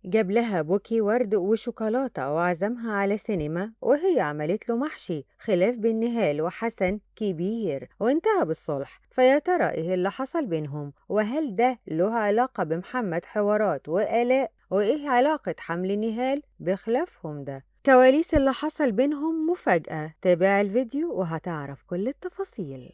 جاب لها بوكي ورد وشوكولاتة وعزمها على سينما، وهي عملت له محشي. خلاف بين نهال وحسن كبير وانتهى بالصلح. فيا ترى ايه اللي حصل بينهم؟ وهل ده له علاقة بمحمد حوارات وآلاء؟ وايه علاقة حمل نهال بخلافهم ده؟ كواليس اللي حصل بينهم مفاجأة. تابع الفيديو وهتعرف كل التفاصيل.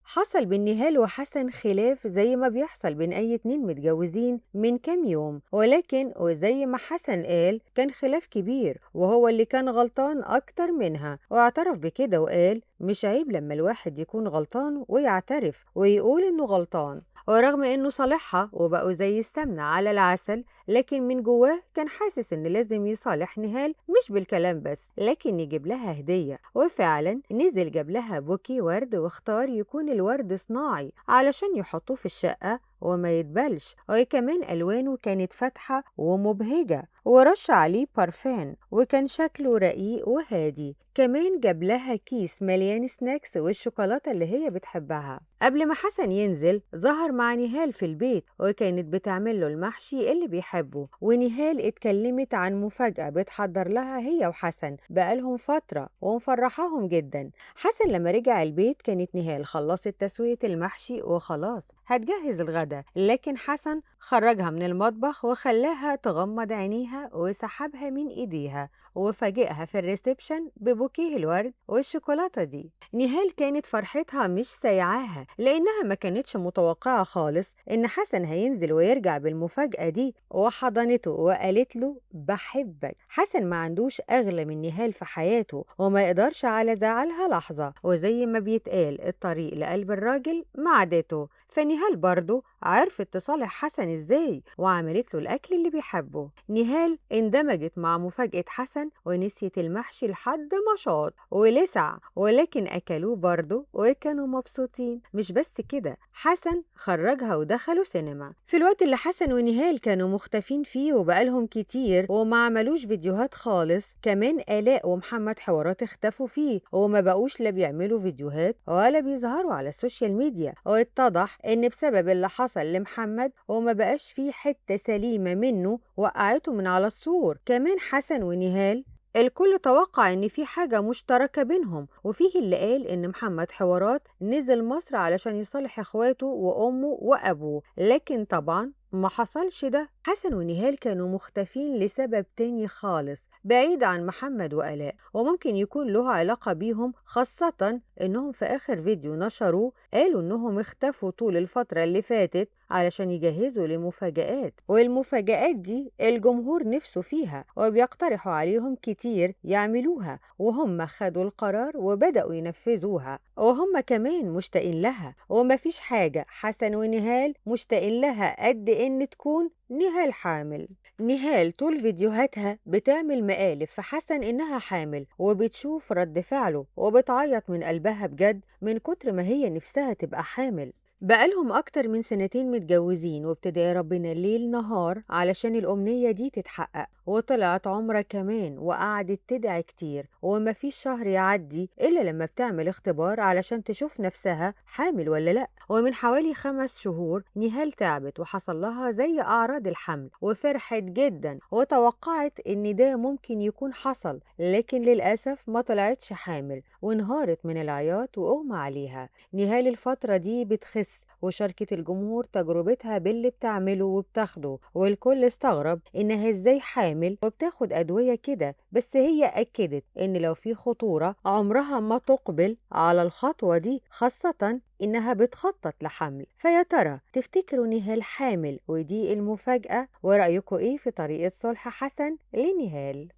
حصل بين نهال وحسن خلاف زي ما بيحصل بين أي اتنين متجوزين من كام يوم، ولكن وزي ما حسن قال كان خلاف كبير وهو اللي كان غلطان أكتر منها، واعترف بكده وقال مش عيب لما الواحد يكون غلطان ويعترف ويقول إنه غلطان. ورغم إنه صالحها وبقوا زي السمنة على العسل، لكن من جواه كان حاسس إن لازم يصالح نهال، مش بالكلام بس لكن يجيب لها هدية. وفعلا نزل جاب لها بوكي ورد، واختار يكون الورد صناعي علشان يحطوه في الشقة وما يتبلش، وكمان ألوانه كانت فاتحة ومبهجة، ورش عليه بارفان وكان شكله رقيق وهادي. كمان جاب لها كيس مليان سناكس والشوكولاتة اللي هي بتحبها. قبل ما حسن ينزل ظهر مع نهال في البيت، وكانت بتعمل له المحشي اللي بيحبه، ونهال اتكلمت عن مفاجأة بتحضر لها هي وحسن بقالهم فترة ومفرحاهم جدا. حسن لما رجع البيت كانت نهال خلصت تسوية المحشي وخلاص هتجهز الغدا، لكن حسن خرجها من المطبخ وخلاها تغمض عينيها وسحبها من ايديها، وفاجئها في الريسبشن ببوكيه الورد والشوكولاتة دي. نهال كانت فرحتها مش سايعاها، لأنها ما كانتش متوقعة خالص إن حسن هينزل ويرجع بالمفاجأة دي، وحضنته وقالت له بحبك. حسن ما عندوش أغلى من نهال في حياته وما يقدرش على زعلها لحظة، وزي ما بيتقال الطريق لقلب الراجل معدته. فنهال برضه عرفت تصالح حسن ازاي، وعملت له الأكل اللي بيحبه. نهال اندمجت مع مفاجأة حسن ونسيت المحشي لحد ما شاط ولسع، ولكن أكلوه برضه وكانوا مبسوطين. مش بس كده، حسن خرجها ودخلوا سينما في الوقت اللي حسن ونهال كانوا مختفين فيه وبقالهم كتير وما عملوش فيديوهات خالص. كمان آلاء ومحمد حوارات اختفوا فيه وما بقوش لا بيعملوا فيديوهات ولا بيظهروا على السوشيال ميديا، واتضح ان بسبب اللي حصل لمحمد وما بقاش فيه حتة سليمة منه وقعته من على السور. كمان حسن ونهال الكل توقع ان في حاجة مشتركة بينهم، وفيه اللي قال ان محمد حوارات نزل مصر علشان يصالح اخواته وامه وابوه، لكن طبعا ما حصلش ده. حسن ونهال كانوا مختفين لسبب تاني خالص بعيد عن محمد وآلاء، وممكن يكون له علاقة بيهم، خاصة انهم في اخر فيديو نشروه قالوا انهم اختفوا طول الفترة اللي فاتت علشان يجهزوا لمفاجآت، والمفاجآت دي الجمهور نفسه فيها وبيقترحوا عليهم كتير يعملوها، وهم خدوا القرار وبدأوا ينفذوها، وهم كمان مشتاقين لها. ومفيش حاجة حسن ونهال مشتاقين لها قد إن تكون نهال حامل. نهال طول فيديوهاتها بتعمل مقالب في حسن إنها حامل، وبتشوف رد فعله وبتعيط من قلبها بجد من كتر ما هي نفسها تبقى حامل. بقالهم أكتر من سنتين متجوزين، وبتدعي ربنا ليل نهار علشان الأمنية دي تتحقق، وطلعت عمرة كمان وقعدت تدعي كتير، ومفيش شهر يعدي إلا لما بتعمل اختبار علشان تشوف نفسها حامل ولا لأ. ومن حوالي 5 شهور نهال تعبت وحصل لها زي أعراض الحمل، وفرحت جدا وتوقعت إن ده ممكن يكون حصل، لكن للأسف ما طلعتش حامل، وانهارت من العياط وأغمى عليها. نهال الفترة دي بتخس وشاركت الجمهور تجربتها باللي بتعمله وبتاخده، والكل استغرب إنها إزاي حامل وبتاخد أدوية كده، بس هي أكدت إن لو في خطورة عمرها ما تقبل على الخطوة دي، خاصة إنها بتخطط لحمل. فيا ترى تفتكروا نهال حامل ودي المفاجأة؟ ورأيكم إيه في طريقة صلح حسن لنهال؟